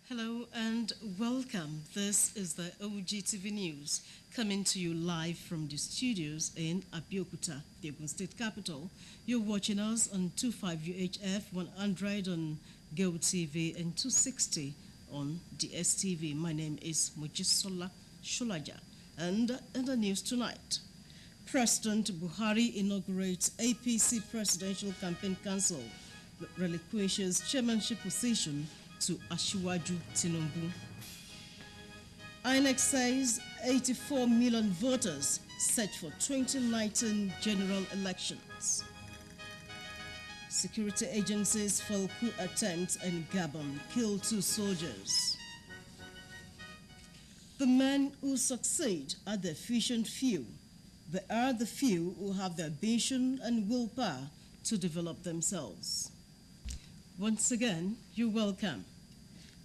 Hello and welcome. This is the Ogtv News coming to you live from the studios in Abeokuta, the Ogun State capital. You're watching us on 25 UHF, 100 on GoTV and 260 on DSTV. My name is Mojisola Shulaja. And in the news tonight, President Buhari inaugurates APC Presidential Campaign Council, relinquishes chairmanship position to Asiwaju Tinubu. INEC says 84 million voters set for 2019 general elections. Security agencies foil coup attempt in Gabon, kill 2 soldiers. The men who succeed are the efficient few. They are the few who have the ambition and willpower to develop themselves. Once again, you're welcome.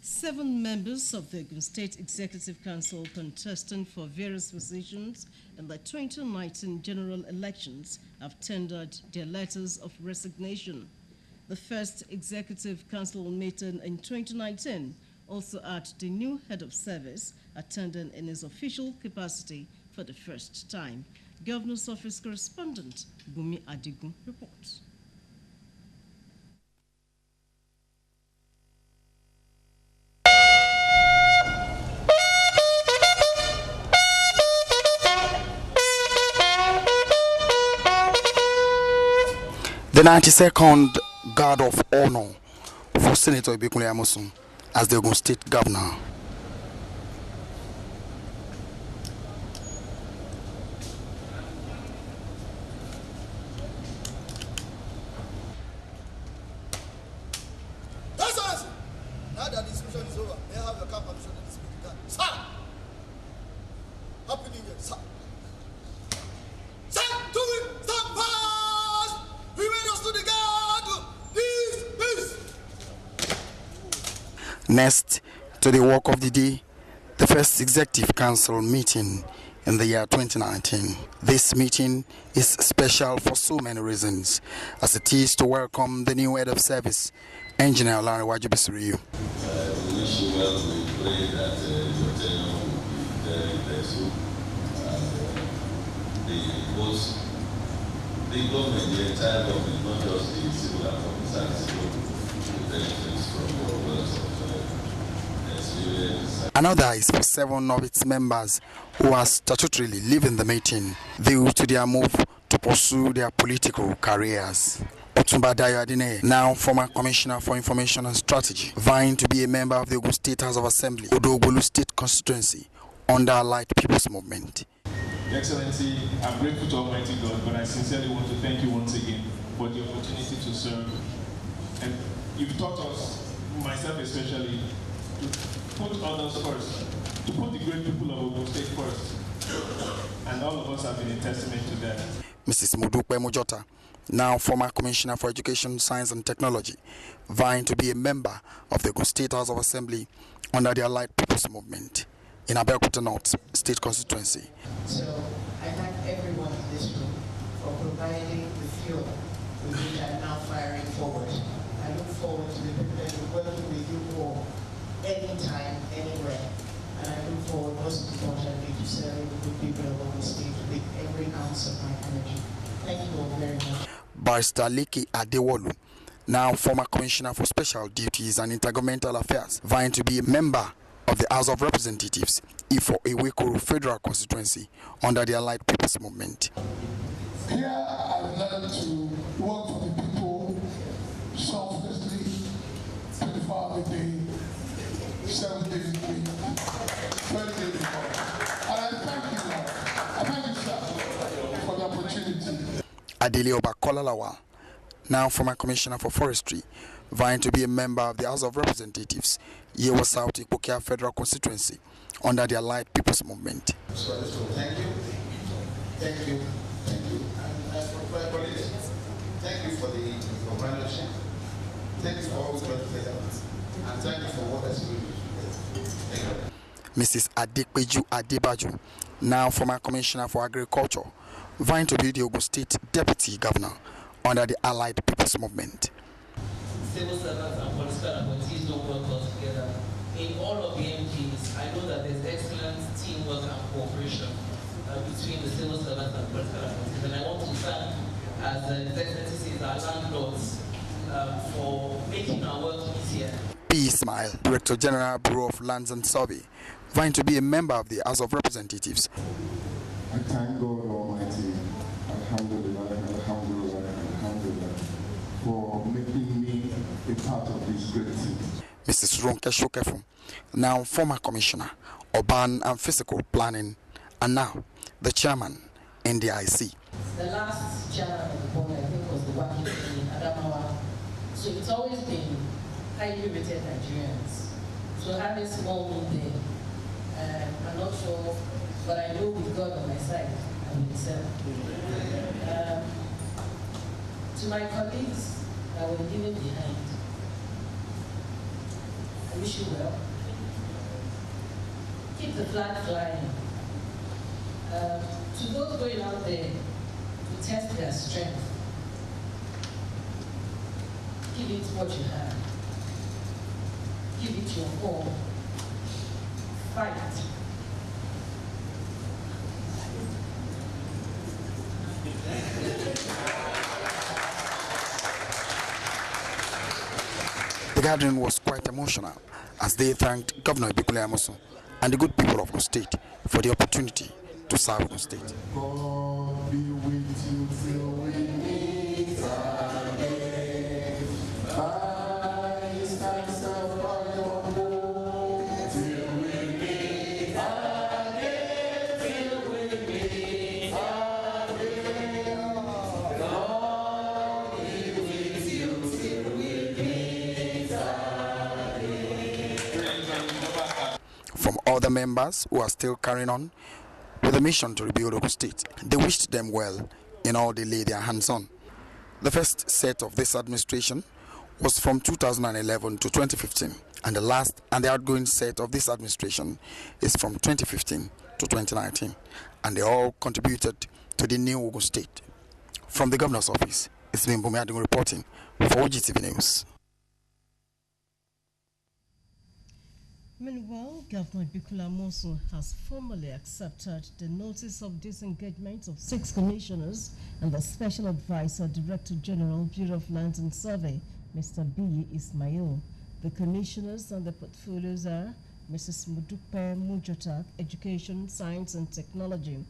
7 members of the Ogun State Executive Council contesting for various positions in the 2019 general elections have tendered their letters of resignation. The first Executive Council meeting in 2019 also had the new head of service attending in his official capacity for the first time. Governor's Office correspondent Bumi Adigun reports. The 92nd Guard of Honor for Senator Ibikunle Amosun as the Ogun State Governor. Now that the discussion is over, may I have your cap permission to speak to that? Sir! Happy New Year, sir! Sir, to it! Stand fast! Remain us to the guard! Peace! Next to the work of the day, the first Executive Council meeting in the year 2019. This meeting is special for so many reasons, as it is to welcome the new head of service, Engineer Olaniwaju Bisiriyu. We wish you well. We pray that your tenure will be very blessful. The government, the entire government, not just the civil and public service, will benefit from your wealth of experience. Another is for 7 of its members who are statutorily leaving the meeting due to their move to pursue their political careers. Otumba Dayo Adine, now former Commissioner for Information and Strategy, vying to be a member of the Ogun State House of Assembly, Odogbolu State Constituency, under Allied People's Movement. Your Excellency, I'm grateful to Almighty God, but I sincerely want to thank you once again for the opportunity to serve. And you've taught us, myself especially, to put others first, to put the great people of Ogun State first. And all of us have been a testament to that. Mrs. Modupe Mojota, now former Commissioner for Education, Science and Technology, vying to be a member of the Ogun State House of Assembly under the Allied People's Movement in Abeokuta North State Constituency. So I thank everyone in this room for providing the fuel with which I'm now firing forward. I look forward to the privilege of working with you all anytime, anywhere. And I look forward most importantly to serving the good people of Ogun State with every ounce of my energy. Thank you all very much. Barrister Leki Adewolu, now former Commissioner for Special Duties and Intergovernmental Affairs, vying to be a member of the House of Representatives, Ifo Ewekoro Federal Constituency, under the Allied People's Movement. Here I've learned to work for the people selflessly, 24 hours a day, 7 days a week, 30 days a month. And I thank you, Lord. I thank you, sir, for the opportunity. Adele Obakola Lawal, now former Commissioner for Forestry, vying to be a member of the House of Representatives, Yewa South Ikokia Federal Constituency, under the Allied People's Movement. So thank you. Thank you. Thank you. And for my colleagues, thank you for the congratulation. Thank you for all the together. And thank you for what has been. Thank you. Mrs. Adepeju Adebaju, now former Commissioner for Agriculture, vying to be the Ogun State Deputy Governor under the Allied People's Movement. Civil servants and political appointees don't work well together in all of the MPs, I know that there's excellent teamwork and cooperation between the civil servants and political appointees. And I want to thank, as the Executive says, our landlords for making our work easier. P. Ismail, Director General, Bureau of Lands and Survey, vying to be a member of the House of Representatives. I thank God Almighty, Alhamdulillah, Alhamdulillah, Alhamdulillah, for making me a part of this great team. Mrs. Ronke Shokefun, now former Commissioner, Urban and Physical Planning, and now the Chairman, NDIC. The last chairman of the board, I think, was the Ogtv in Adamawa. So it's always been highly rated Nigerians. So having small meeting, I'm not sure, but I know with God on my side, I will excel. To my colleagues that were leaving behind, I wish you well. Keep the flag flying. To those going out there to test their strength, give it what you have. Give it your all. Fight. The gathering was quite emotional as they thanked Governor Ibikule Amosun and the good people of Ogun State for the opportunity to serve Ogun State. God be with you till we meet again. By His hands of fire, till we meet again, till we meet again. God be with you till we meet again. From other members who are still carrying on with the mission to rebuild Ogun State, they wished them well in all they lay their hands on. The first set of this administration was from 2011 to 2015, and the outgoing set of this administration is from 2015 to 2019, and they all contributed to the new Ogun State. From the Governor's office, it's been Bumi Adingo reporting for Ogtv News. Meanwhile, Governor Ibikule Amosun has formally accepted the notice of disengagement of 6 commissioners and the Special Advisor, Director General, Bureau of Lands and Survey, Mr. B. Ismail. The commissioners and the portfolios are Mrs. Mudupe Mujotak, Education, Science and Technology,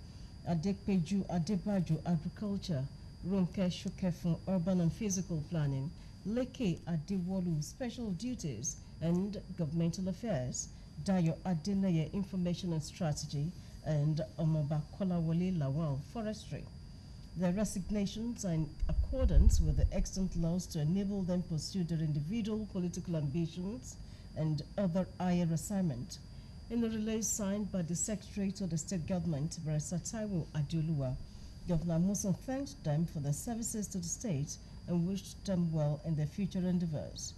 Adekpeju Adebajo, Agriculture, Ronke Shokefun, Urban and Physical Planning, Leke Adewolu, Special Duties and Governmental Affairs, Dayo Adeleye, Information and Strategy, and Omoba Kolawole Lawal, Forestry. Their resignations are in accordance with the extant laws to enable them pursue their individual political ambitions and other higher assignment. In a release signed by the Secretary to the State Government, Barrister Taiwo Adeoluwa, Governor Amosun thanked them for their services to the state and wished them well in their future endeavors.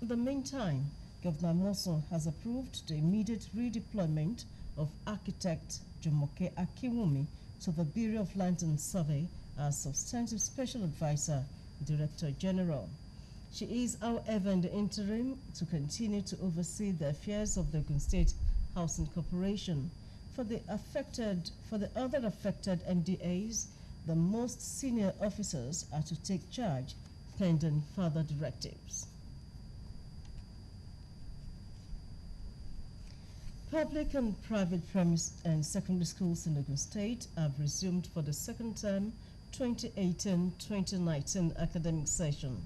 In the meantime, Governor Amosun has approved the immediate redeployment of architect Jumoke Akiwumi to the Bureau of Lands and Survey as Substantive Special Advisor, Director General. She is, however, in the interim to continue to oversee the affairs of the Ogun State Housing Corporation. For the other affected NDAs, the most senior officers are to take charge pending further directives. Public and private primary and secondary schools in Ogun State have resumed for the second term 2018-2019 academic session.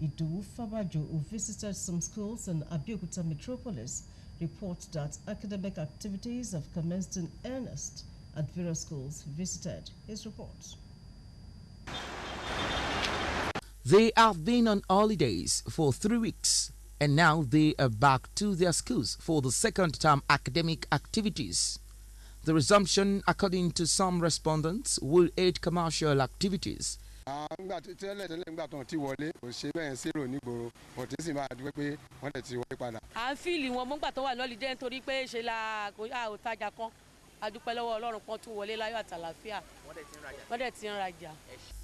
Idu Fabajo, who visited some schools in Abeokuta metropolis, reports that academic activities have commenced in earnest at various schools visited. His report. They have been on holidays for 3 weeks, and now they are back to their schools for the second term academic activities. The resumption, according to some respondents, will aid commercial activities.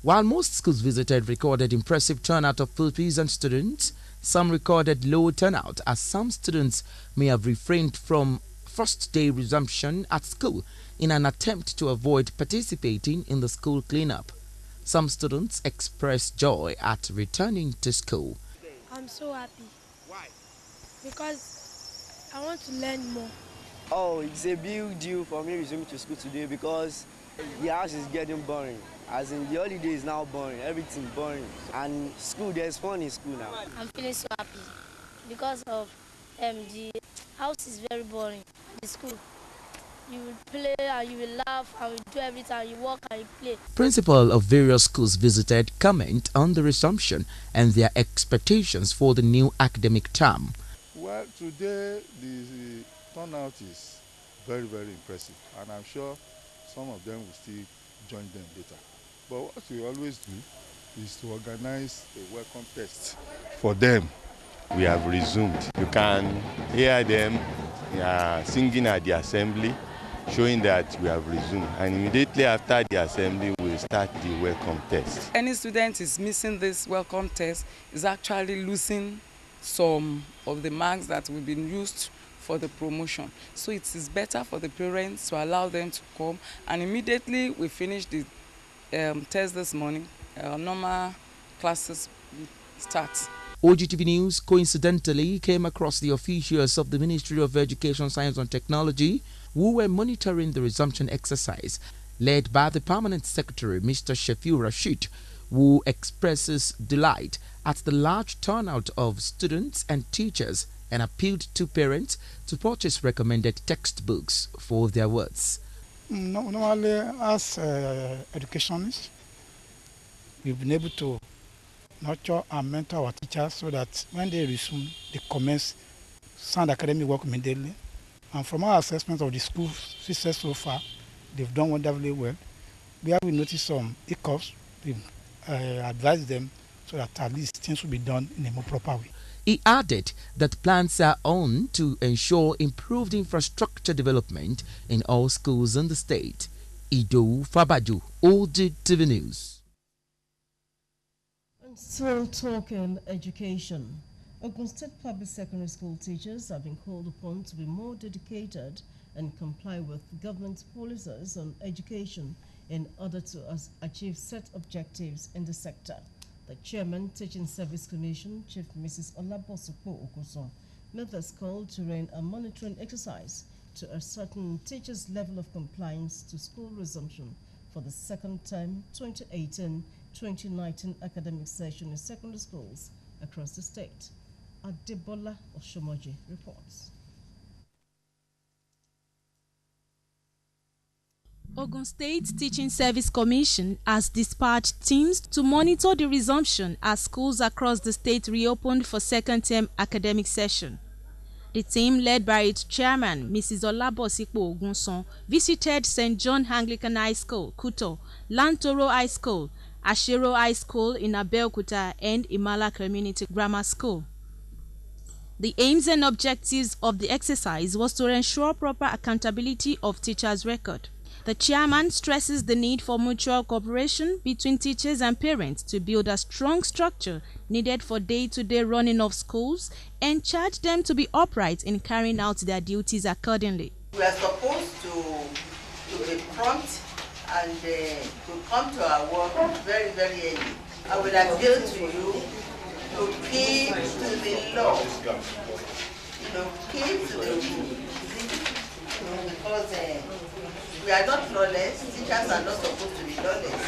While most schools visited recorded impressive turnout of pupils and students, some recorded low turnout as some students may have refrained from first day resumption at school in an attempt to avoid participating in the school cleanup. Some students expressed joy at returning to school. I'm so happy. Why? Because I want to learn more. Oh, it's a big deal for me resuming to school today because the house is getting boring. As in, the holiday is now boring, everything boring. And school, there's fun in school now. I'm feeling so happy because of the house is very boring. The school, you will play and you will laugh and you do everything, you walk and you play. Principals of various schools visited comment on the resumption and their expectations for the new academic term. Well, today the turnout is very, very impressive, and I'm sure some of them will still join them later. But what we always do is to organize a welcome test for them. We have resumed. You can hear them singing at the assembly, showing that we have resumed. And immediately after the assembly, we'll start the welcome test. Any student is missing this welcome test is actually losing some of the marks that will be used for the promotion. So it is better for the parents to allow them to come, and immediately we finish the test this morning, normal classes start. Ogtv News coincidentally came across the officials of the Ministry of Education, Science and Technology who were monitoring the resumption exercise, led by the Permanent Secretary, Mr. Shafiu Rashid, who expresses delight at the large turnout of students and teachers and appealed to parents to purchase recommended textbooks for their wards. Normally, as educationists, we've been able to nurture and mentor our teachers so that when they resume, they commence sound academic work immediately. And from our assessment of the school success so far, they've done wonderfully well. Where we noticed some hiccups, we've advised them so that at least things will be done in a more proper way. He added that plans are on to ensure improved infrastructure development in all schools in the state. Ido Fabaju, Ogtv News. And still talking education, Ogun State Public Secondary School teachers have been called upon to be more dedicated and comply with government policies on education in order to achieve set objectives in the sector. The Chairman, Teaching Service Commission, Chief Mrs. Olabosipo Okoson, made this call during a monitoring exercise to ascertain teachers' level of compliance to school resumption for the second term 2018-2019 academic session in secondary schools across the state. Adebola Oshomoji reports. Ogun State Teaching Service Commission has dispatched teams to monitor the resumption as schools across the state reopened for second-term academic session. The team, led by its chairman, Mrs. Olabosipo Ogunson, visited St. John Anglican High School, Kuto, Lantoro High School, Ashero High School in Abeokuta, and Imala Community Grammar School. The aims and objectives of the exercise was to ensure proper accountability of teachers' record. The chairman stresses the need for mutual cooperation between teachers and parents to build a strong structure needed for day-to-day running of schools and charged them to be upright in carrying out their duties accordingly. We are supposed to be prompt and to come to our work very, very early. I will appeal to you to keep to the law, keep to the rule, because we are not flawless. Teachers are not supposed to be flawless.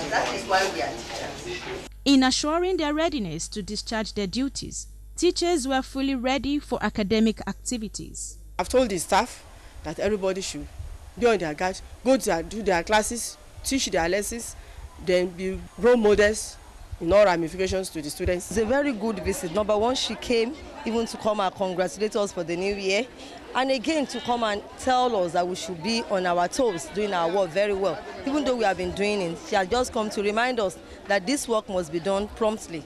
That is why we are teachers. In assuring their readiness to discharge their duties, teachers were fully ready for academic activities. I've told the staff that everybody should be on their guard, go to do their classes, teach their lessons, then be role models in all ramifications to the students. It's a very good visit. Number one, she came even to come and congratulate us for the new year, and again to come and tell us that we should be on our toes doing our work very well. Even though we have been doing it, she has just come to remind us that this work must be done promptly.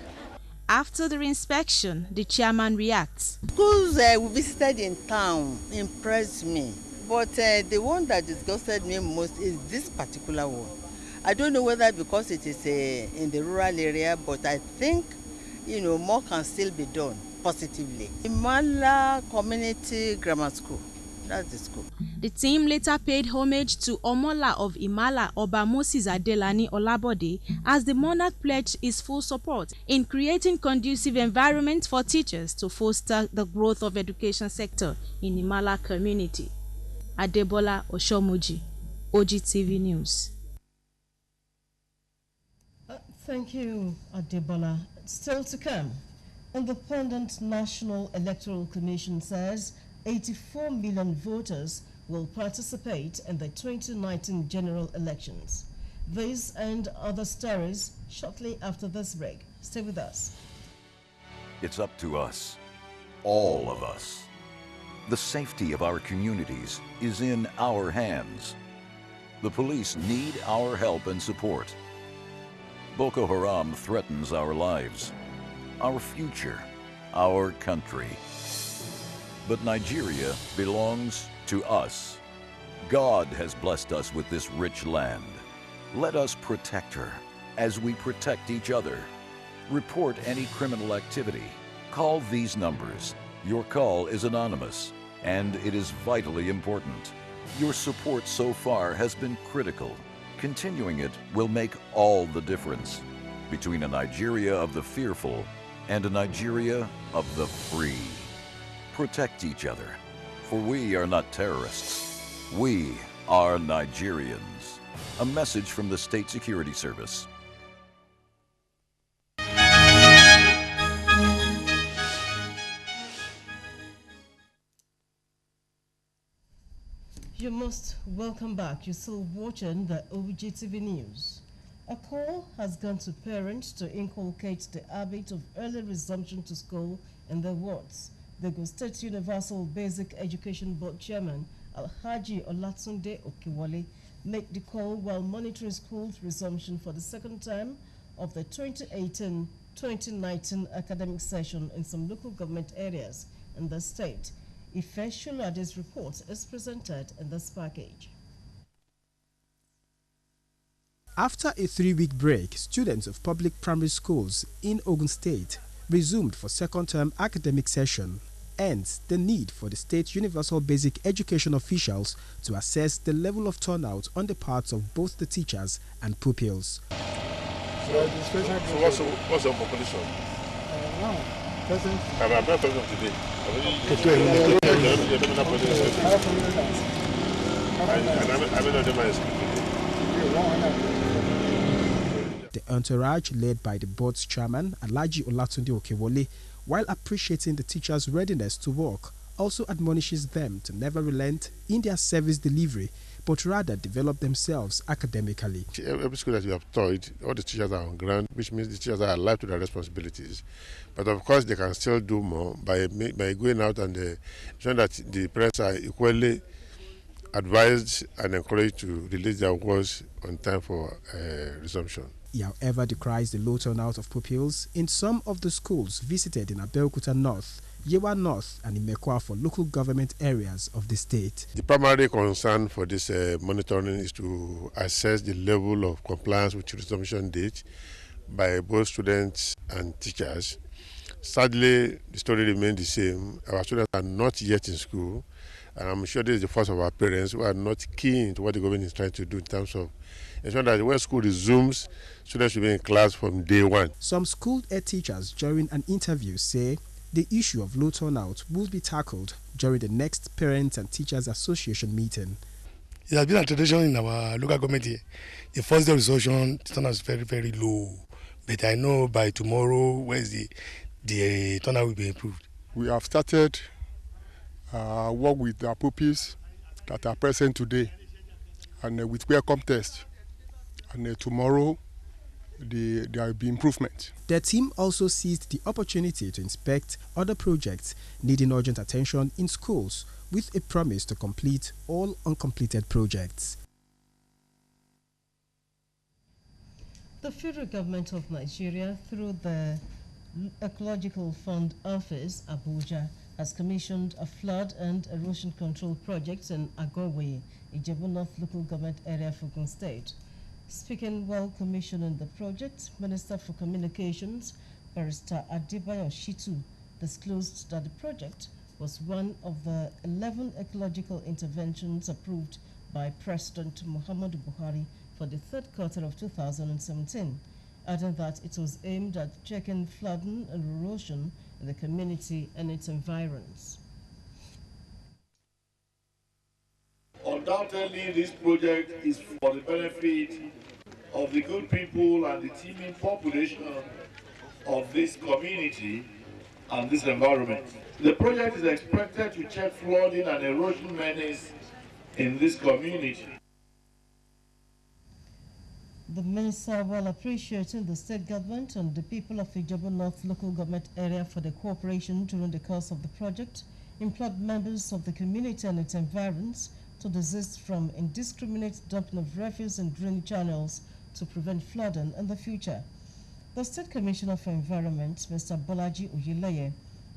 After the inspection, the chairman reacts. Schools we visited in town impressed me. But the one that disgusted me most is this particular one. I don't know whether because it is in the rural area, but I think, you know, more can still be done positively. Imala Community Grammar School, that's the school. The team later paid homage to Omola of Imala, Oba Moses Adelani Olabode, as the monarch pledged his full support in creating conducive environment for teachers to foster the growth of education sector in Imala community. Adebola Oshomuji, Ogtv News. Thank you, Adebola. Still to come. Independent National Electoral Commission says 84 million voters will participate in the 2019 general elections. These and other stories shortly after this break. Stay with us. It's up to us, all of us. The safety of our communities is in our hands. The police need our help and support. Boko Haram threatens our lives, our future, our country. But Nigeria belongs to us. God has blessed us with this rich land. Let us protect her as we protect each other. Report any criminal activity. Call these numbers. Your call is anonymous, and it is vitally important. Your support so far has been critical. Continuing it will make all the difference between a Nigeria of the fearful and a Nigeria of the free. Protect each other, for we are not terrorists. We are Nigerians. A message from the State Security Service. You're most welcome back. You're still watching the Ogtv News. A call has gone to parents to inculcate the habit of early resumption to school in their wards. The Ogun State Universal Basic Education Board Chairman Alhaji Olatunde Okiwole made the call while monitoring school resumption for the second time of the 2018-2019 academic session in some local government areas in the state. Ife Shulade's report is presented in this package. After a 3-week break, students of public primary schools in Ogun State resumed for second-term academic session. Hence, the need for the state universal basic education officials to assess the level of turnout on the parts of both the teachers and pupils. So what's your population? Now, present. I'm not talking today. The entourage, led by the board's chairman, Alhaji Olatunde Okiwole, while appreciating the teachers' readiness to work, also admonishes them to never relent in their service delivery, but rather develop themselves academically. Every school that you have taught, all the teachers are on ground, which means the teachers are alive to their responsibilities. But of course, they can still do more by going out and showing that the parents are equally advised and encouraged to release their works on time for resumption. He, however, decries the low turnout of pupils in some of the schools visited in Abeokuta North, Yewa North and Imekwa for local government areas of the state. The primary concern for this monitoring is to assess the level of compliance with resumption date by both students and teachers. Sadly, the story remains the same. Our students are not yet in school, and I'm sure this is the fault of our parents who are not keen to what the government is trying to do in terms of ensuring that when school resumes, students should be in class from day one. Some school head teachers during an interview say the issue of low turnout will be tackled during the next Parents and Teachers Association meeting. It has been a tradition in our local government here. The first day of resolution, the turnout is very, very low. But I know by tomorrow, Wednesday, the turnout will be improved. We have started work with our pupils that are present today and with welcome test. And tomorrow, there will be improvement. The team also seized the opportunity to inspect other projects needing urgent attention in schools with a promise to complete all uncompleted projects. The federal government of Nigeria, through the Ecological Fund Office, Abuja, has commissioned a flood and erosion control project in Agowe, Ijebu North local government area of Ogun State. Speaking while commissioning the project, Minister for Communications, Barrister Adebayo Shitu, disclosed that the project was one of the 11 ecological interventions approved by President Muhammadu Buhari for the third quarter of 2017, adding that it was aimed at checking flooding and erosion in the community and its environs. Undoubtedly, this project is for the benefit of the good people and the teeming population of this community and this environment. The project is expected to check flooding and erosion menace in this community. The minister, while appreciating the state government and the people of Ijebu North local government area for the cooperation during the course of the project, implored members of the community and its environs to desist from indiscriminate dumping of refuse in drainage channels to prevent flooding in the future. The State Commissioner for Environment, Mr. Bolaji Oyeleye,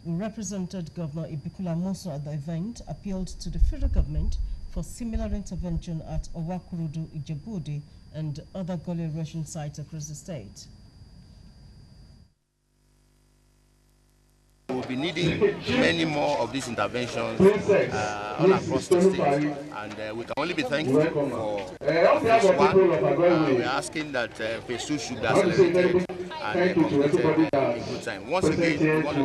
who represented Governor Ibikula Moso at the event, appealed to the federal government for similar intervention at Owakurudu, Ijebuode, and other gully erosion sites across the state. We will be needing many more of these interventions all across the state, and we can only be thankful for phase 1. We are asking that phase 2 should be accelerated and completed in good time. Once again, we want to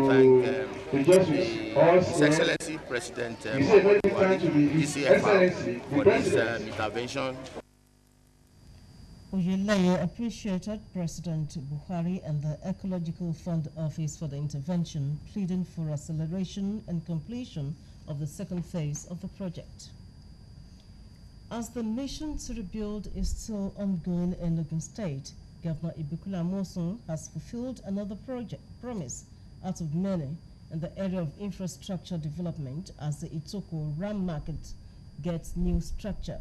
thank His Excellency President Muhammadu Buhari, DCFR, for this intervention. Oyeleye appreciated President Buhari and the Ecological Fund Office for the intervention, pleading for acceleration and completion of the second phase of the project. As the mission to rebuild is still ongoing in Ogun State, Governor Ibikula Moson has fulfilled another promise out of many in the area of infrastructure development as the Itoko Ram Market gets new structure.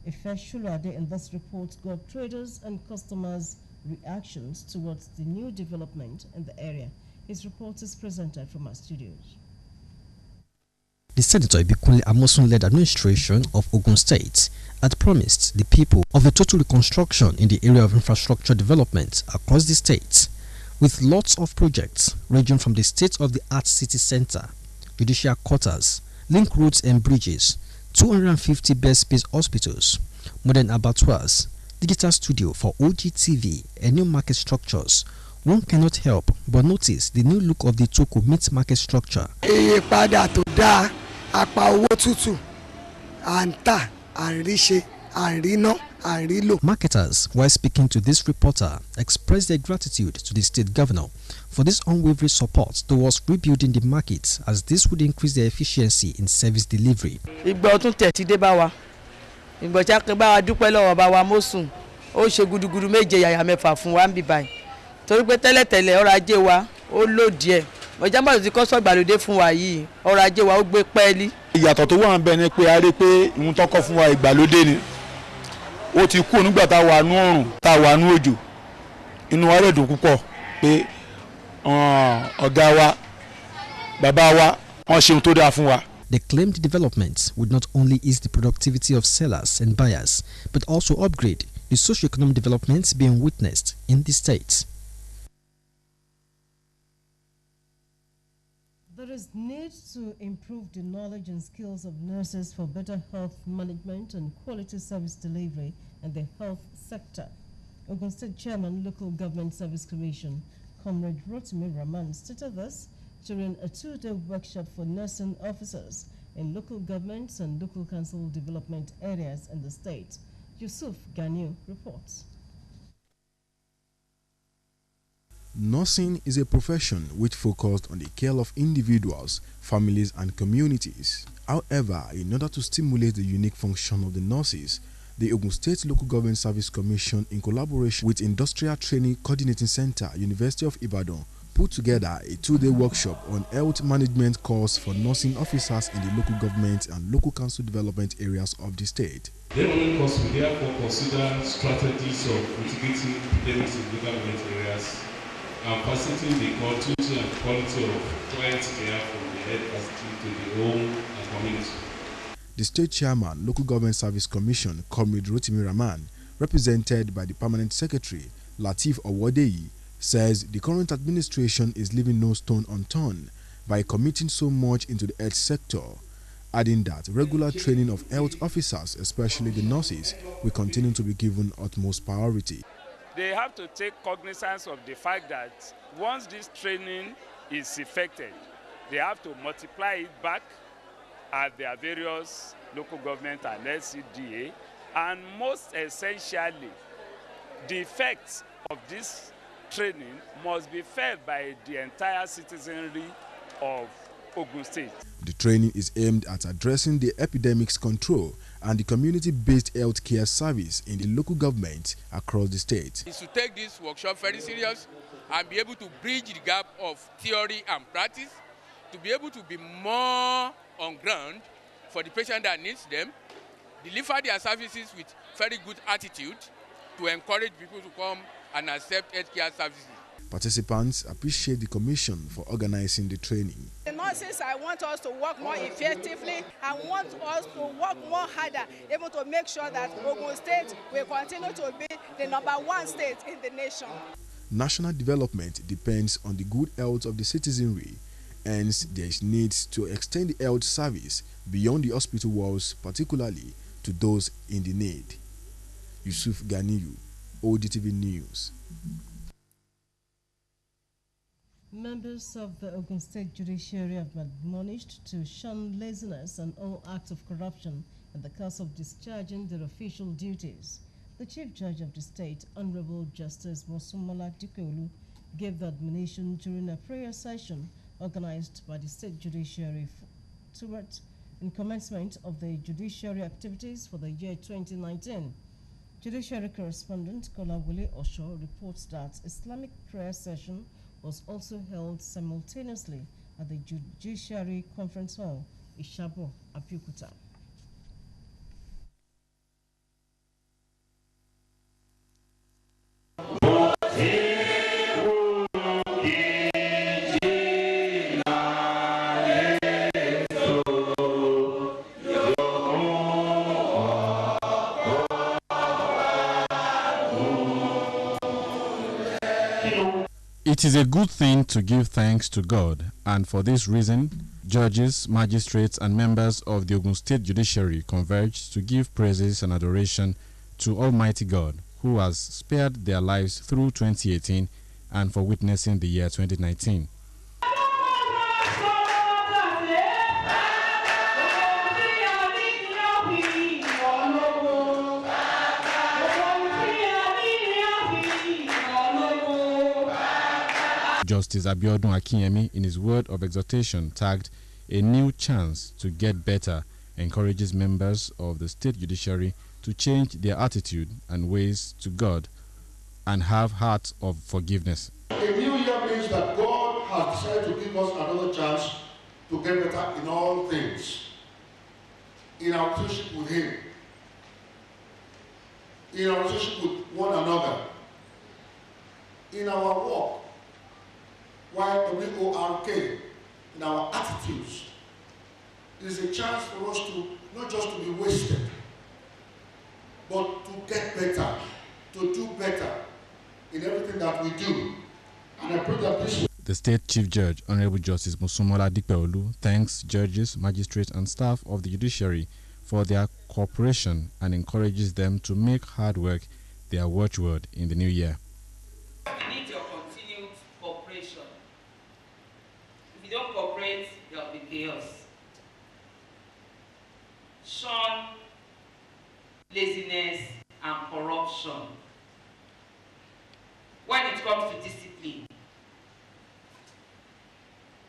Ife Shulade in this report got traders and customers' reactions towards the new development in the area. His report is presented from our studios. The Senator Ibikunle Amosun-led administration of Ogun State had promised the people of a total reconstruction in the area of infrastructure development across the state, with lots of projects ranging from the state-of-the-art city center, judicial quarters, link roads and bridges, 250 bed space hospitals, modern abattoirs, digital studio for Ogtv, and new market structures. One cannot help but notice the new look of the Toko meat market structure. Marketers, while speaking to this reporter, expressed their gratitude to the state governor for this unwavering support towards rebuilding the market, as this would increase their efficiency in service delivery. Ìyàtọ̀ tó wà ń bẹ ni pé a rí pé ìhun tó kọ́ fún wa ìgbàlódé ni. Ó ti kú nígbà tá wà nú oòrùn, tá wà nú òjò. Inú wa rẹ̀ dùn púpọ̀ pé ọ̀gá wa, bàbá wa, wọ́n ṣe ohun tó dáa fún wa. They claimed development would not only ease the productivity of sellers and buyers, but also upgrade the socio-economic developments being witnessed in the state. There is need to improve the knowledge and skills of nurses for better health management and quality service delivery in the health sector. Ogun State Chairman, Local Government Service Commission, Comrade Rotimi Rahman, stated this during a 2-day workshop for nursing officers in local governments and local council development areas in the state. Yusuf Ganiu reports. Nursing is a profession which focused on the care of individuals, families, and communities. However, in order to stimulate the unique function of the nurses, the Ogun State Local Government Service Commission, in collaboration with Industrial Training Coordinating Center, University of Ibadan, put together a 2-day workshop on health management course for nursing officers in the local government and local council development areas of the state. The only course we therefore consider strategies of mitigating epidemics in local government areas and facilitating the continuity and quality of client care from the head facility to the home and community. The State Chairman, Local Government Service Commission, Comrade Rotimi Rahman, represented by the Permanent Secretary, Lateef Owodeyi, says the current administration is leaving no stone unturned by committing so much into the health sector, adding that regular training of health officers, especially the nurses, will continue to be given utmost priority. They have to take cognizance of the fact that once this training is effected, they have to multiply it back at their various local government and LCDA, and most essentially, the effects of this training must be felt by the entire citizenry of Ogun State. The training is aimed at addressing the epidemic's control and the community-based health care service in the local government across the state. Is to take this workshop very serious and be able to bridge the gap of theory and practice, to be able to be more on ground for the patient that needs them, deliver their services with very good attitude to encourage people to come and accept healthcare services. Participants appreciate the Commission for organizing the training. The nurses, I want us to work more effectively. I want us to work more harder, able to make sure that Ogun State will continue to be the #1 state in the nation. National development depends on the good health of the citizenry. Hence, there is need to extend the health service beyond the hospital walls, particularly to those in the need. Yusuf Ganiyu, Ogtv News. Members of the Ogun State Judiciary have been admonished to shun laziness and all acts of corruption in the course of discharging their official duties. The Chief Judge of the state, Honorable Justice Mosumola Dikolu, gave the admonition during a prayer session organized by the State Judiciary towards in commencement of the judiciary activities for the year 2019. Judiciary correspondent Kolawole Osho reports that Islamic prayer session was also held simultaneously at the Judiciary Conference Hall, Ishabo, Abeokuta. It is a good thing to give thanks to God, and for this reason, judges, magistrates, and members of the Ogun State Judiciary converged to give praises and adoration to Almighty God, who has spared their lives through 2018 and for witnessing the year 2019. Justice Abiodun Akinyemi, in his word of exhortation tagged "A New Chance to Get Better," encourages members of the state judiciary to change their attitude and ways to God and have hearts of forgiveness. A new year means that God has decided to give us another chance to get better in all things. In our relationship with Him, in our relationship with one another, in our walk, YWORK, in our attitudes. It is a chance for us to not just to be wasted, but to get better, to do better in everything that we do. And I pray that this. The State Chief Judge, Honorable Justice Mosumola Dikolu, thanks judges, magistrates, and staff of the judiciary for their cooperation and encourages them to make hard work their watchword in the new year. We need your continued cooperation. If you don't cooperate, there will be chaos. Shun laziness and corruption. When it comes to discipline,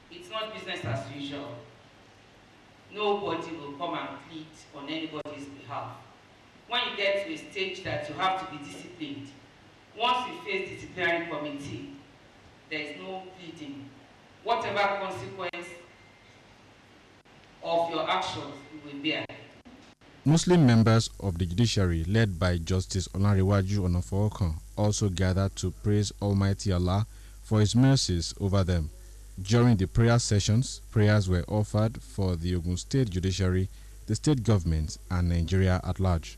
it's not business as usual. Nobody will come and plead on anybody's behalf. When you get to a stage that you have to be disciplined, once you face the disciplinary committee, there is no pleading. Whatever consequence of your actions, you will bear. Muslim members of the judiciary, led by Justice Olanrewaju Onafokan, also gathered to praise Almighty Allah for his mercies over them. During the prayer sessions, prayers were offered for the Ogun State Judiciary, the state government, and Nigeria at large.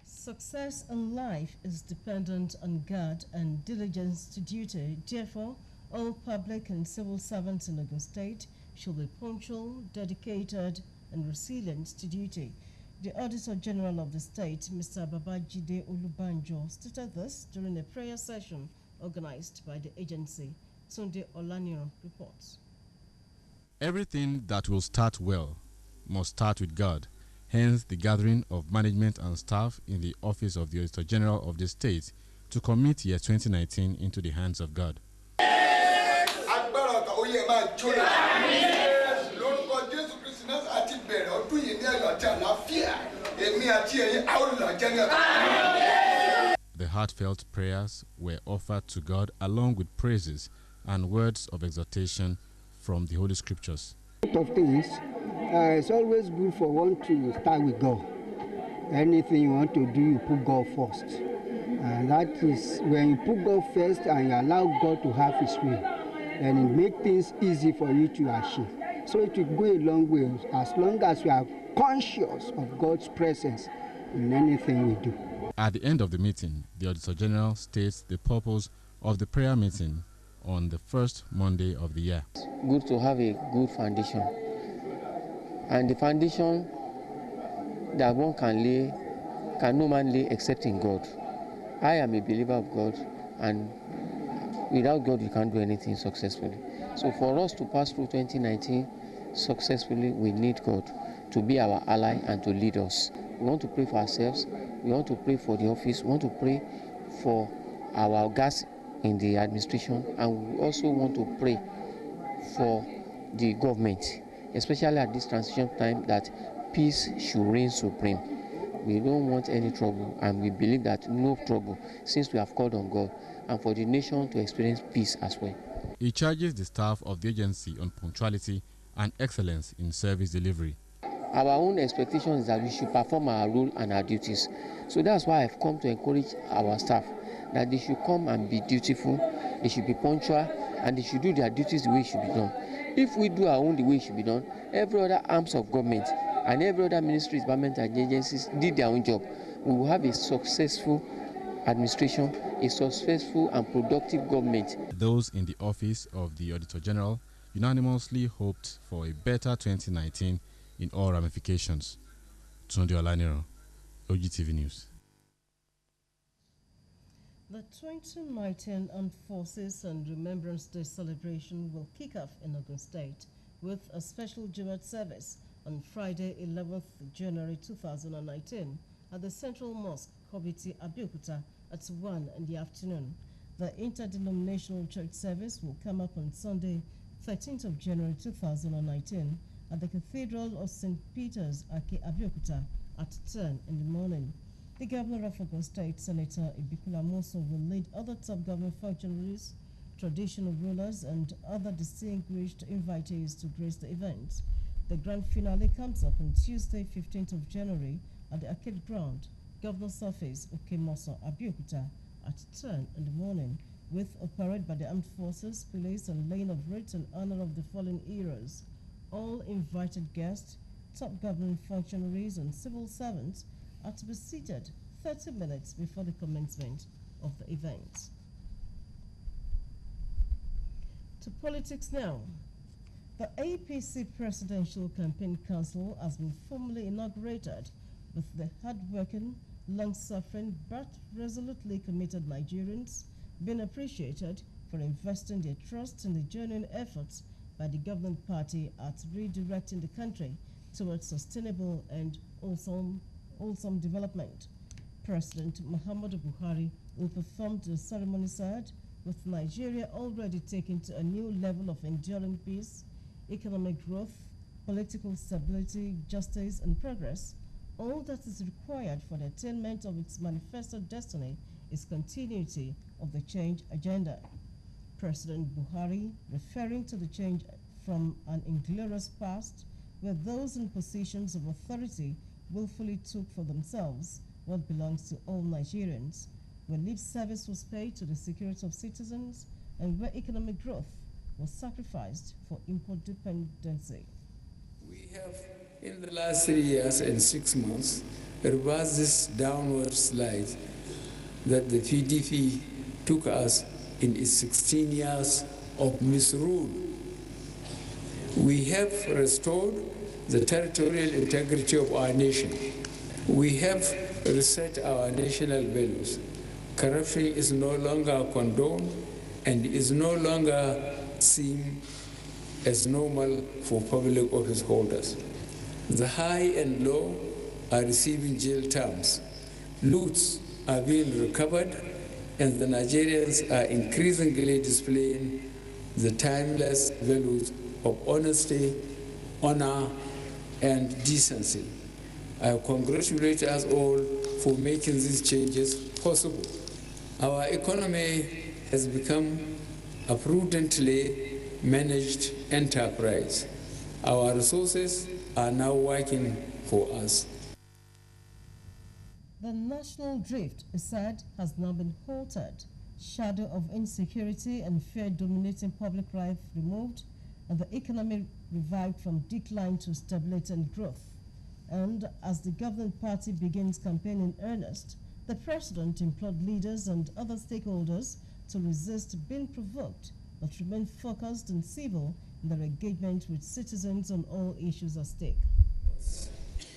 Success in life is dependent on God and diligence to duty. Therefore, all public and civil servants in Ogun State should be punctual, dedicated, and resilient to duty. The Auditor General of the state, Mr. Babajide Olubanjo, stated this during a prayer session organized by the agency. Tunde Olaniro reports. Everything that will start well must start with God. Hence, the gathering of management and staff in the office of the Auditor General of the state to commit year 2019 into the hands of God. The heartfelt prayers were offered to God along with praises and words of exhortation from the Holy Scriptures. Of things, it's always good for one to start with God. Anything you want to do, you put God first. And that is when you put God first and you allow God to have His way, then it makes things easy for you to achieve. So it will go a long way as long as we are conscious of God's presence in anything we do. At the end of the meeting, the Auditor General states the purpose of the prayer meeting on the first Monday of the year. Good to have a good foundation, and the foundation that one can lay, can no man lay except in God. I am a believer of God, and without God you can't do anything successfully. So for us to pass through 2019 successfully, we need God to be our ally and to lead us. We want to pray for ourselves, we want to pray for the office, we want to pray for our guys in the administration, and we also want to pray for the government, especially at this transition time, that peace should reign supreme. We don't want any trouble, and we believe that no trouble, since we have called on God, and for the nation to experience peace as well. He charges the staff of the agency on punctuality and excellence in service delivery. Our own expectation is that we should perform our role and our duties. So that's why I've come to encourage our staff that they should come and be dutiful, they should be punctual, and they should do their duties the way it should be done. If we do our own the way it should be done, every other arms of government and every other ministry, department, and agencies did their own job, we will have a successful administration, a successful and productive government. Those in the office of the Auditor General unanimously hoped for a better 2019 in all ramifications. Tunde Olaniro, Ogtv News. The 2019 Armed Forces and Remembrance Day celebration will kick off in Ogun State with a special Jumat service on Friday, 11th January 2019 at the Central Mosque, Kobiti, Abeokuta at 1 in the afternoon. The interdenominational church service will come up on Sunday, 13th of January 2019 at the Cathedral of St. Peter's, Ake, Abeokuta at 10 in the morning. The Governor of Ogun State, Senator Ibikula Moso, will lead other top government functionaries, traditional rulers, and other distinguished invitees to grace the event. The grand finale comes up on Tuesday, 15th of January at the Arcade Ground, Governor's Office, Okemoso, Abeokuta at 10 in the morning, with a parade by the Armed Forces, police, and laying of wreaths in honor of the fallen heroes. All invited guests, top government functionaries, and civil servants are to be seated 30 minutes before the commencement of the event. To politics now. The APC Presidential Campaign Council has been formally inaugurated, with the hard-working, long-suffering, but resolutely committed Nigerians being appreciated for investing their trust in the genuine efforts by the government party at redirecting the country towards sustainable and wholesome development. President Muhammadu Buhari will perform the ceremony side, with Nigeria already taken to a new level of enduring peace, economic growth, political stability, justice, and progress. All that is required for the attainment of its manifesto destiny is continuity of the change agenda. President Buhari, referring to the change from an inglorious past where those in positions of authority willfully took for themselves what belongs to all Nigerians, where lip service was paid to the security of citizens and where economic growth was sacrificed for import dependency. We have, in the last 3 years and 6 months, reversed this downward slide that the PDP took us in its 16 years of misrule. We have restored the territorial integrity of our nation. We have reset our national values. Corruption is no longer condoned and is no longer seen as normal for public office holders. The high and low are receiving jail terms. Loots are being recovered, and the Nigerians are increasingly displaying the timeless values of honesty, honor, and decency. I congratulate us all for making these changes possible. Our economy has become a prudently managed enterprise. Our resources are now working for us. The national drift, it said, has now been halted. Shadow of insecurity and fear dominating public life removed, and the economy revived from decline to stability and growth. And as the governing party begins campaign in earnest, the president implored leaders and other stakeholders to resist being provoked, but remain focused and civil in their engagement with citizens on all issues at stake.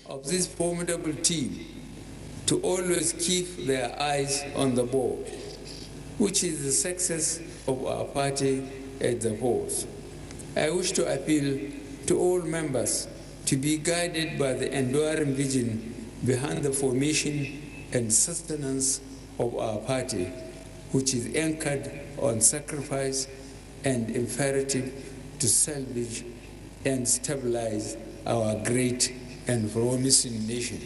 Of this formidable team, to always keep their eyes on the ball, which is the success of our party at the polls. I wish to appeal to all members to be guided by the enduring vision behind the formation and sustenance of our party, which is anchored on sacrifice and imperative to salvage and stabilize our great and promising nation.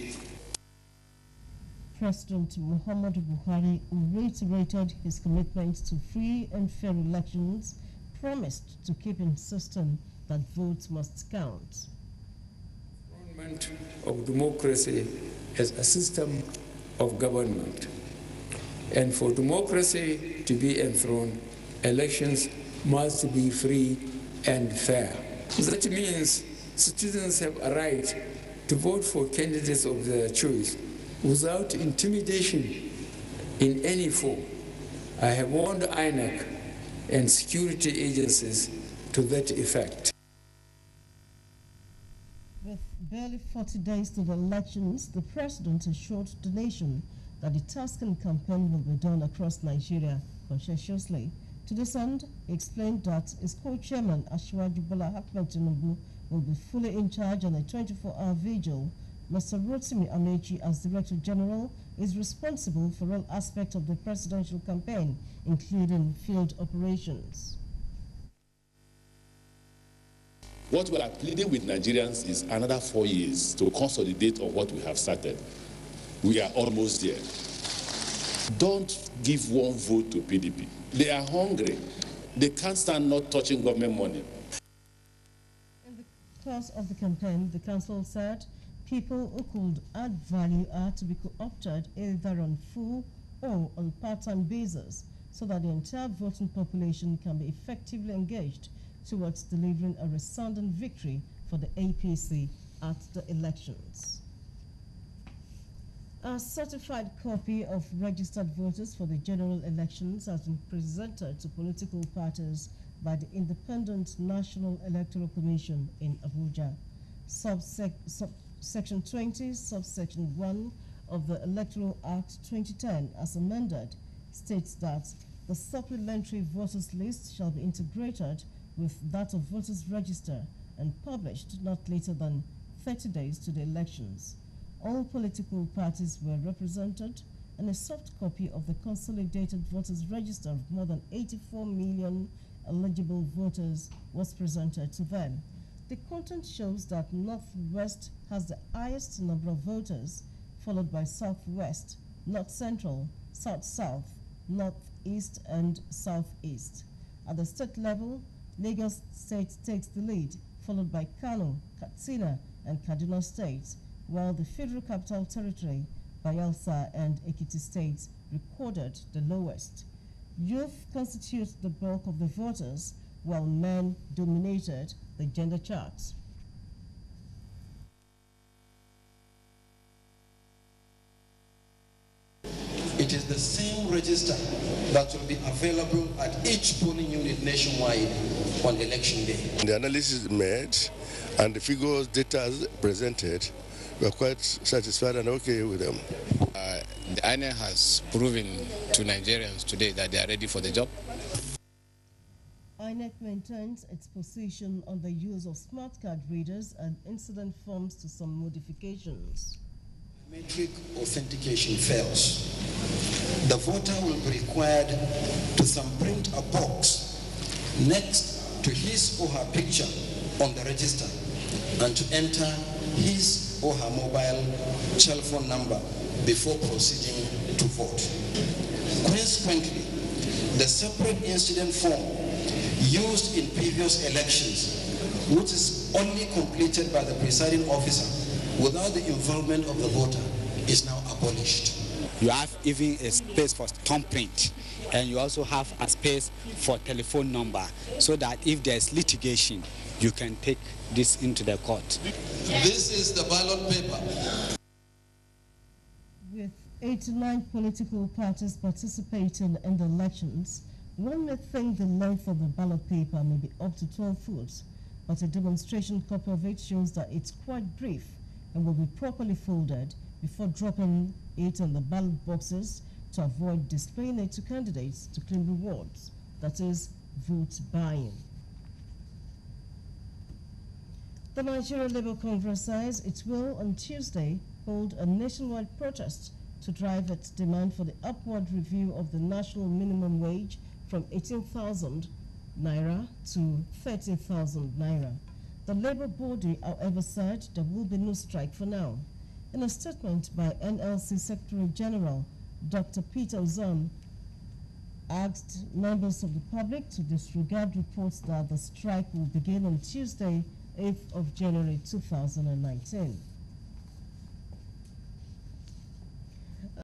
President Muhammadu Buhari reiterated his commitment to free and fair elections, promised to keep insisting that votes must count. Government of democracy as a system of government. And for democracy to be enthroned, elections must be free and fair. That means citizens have a right to vote for candidates of their choice without intimidation in any form. I have warned INEC and security agencies to that effect. With barely 40 days to the elections, the president assured the nation that the task and campaign will be done across Nigeria conscientiously. To this end, he explained that his co-chairman, Asiwaju Bola Ahmed Tinubu, will be fully in charge on a 24-hour vigil. Mr. Rotimi Amechi, as Director General, is responsible for all aspects of the presidential campaign, including field operations. What we are pleading with Nigerians is another 4 years to consolidate on what we have started. We are almost there. Don't give one vote to PDP. They are hungry. They can't stand not touching government money. In the course of the campaign, the council said people who could add value are to be co-opted either on full or on part-time basis so that the entire voting population can be effectively engaged towards delivering a resounding victory for the APC at the elections. A certified copy of registered voters for the general elections has been presented to political parties by the Independent National Electoral Commission in Abuja. Section 20, subsection 1 of the Electoral Act 2010, as amended, states that the supplementary voters list shall be integrated with that of voters register and published not later than 30 days to the elections. All political parties were represented, and a soft copy of the consolidated voters register of more than 84 million eligible voters was presented to them. The content shows that Northwest has the highest number of voters, followed by Southwest, North Central, South-South, Northeast, and Southeast. At the state level, Lagos State takes the lead, followed by Kano, Katsina, and Kaduna states, while the Federal Capital Territory, Bayelsa, and Ekiti states recorded the lowest. Youth constitutes the bulk of the voters, while men dominated the gender charts. It is the same register that will be available at each polling unit nationwide on election day. The analysis made and the figures, data presented, we are quite satisfied and okay with them. The INEC has proven to Nigerians today that they are ready for the job. INEC maintains its position on the use of smart card readers and incident forms to some modifications. Metric authentication fails. The voter will be required to thumbprint a box next to his or her picture on the register and to enter his or her mobile telephone number before proceeding to vote. Consequently, the separate incident form used in previous elections, which is only completed by the presiding officer without the involvement of the voter, is now abolished. You have even a space for thumbprint, and you also have a space for telephone number, so that if there's litigation, you can take this into the court. This is the ballot paper. With 89 political parties participating in the elections, one may think the length of the ballot paper may be up to 12 foot, but a demonstration copy of it shows that it's quite brief and will be properly folded before dropping it on the ballot boxes to avoid displaying it to candidates to claim rewards, that is, vote buying. The Nigerian Labour Congress says it will, on Tuesday, hold a nationwide protest to drive its demand for the upward review of the national minimum wage from 18,000 naira to 13,000 naira. The Labour body, however, said there will be no strike for now. In a statement by NLC Secretary General Dr. Peter Ozon, asked members of the public to disregard reports that the strike will begin on Tuesday, 8th of January 2019.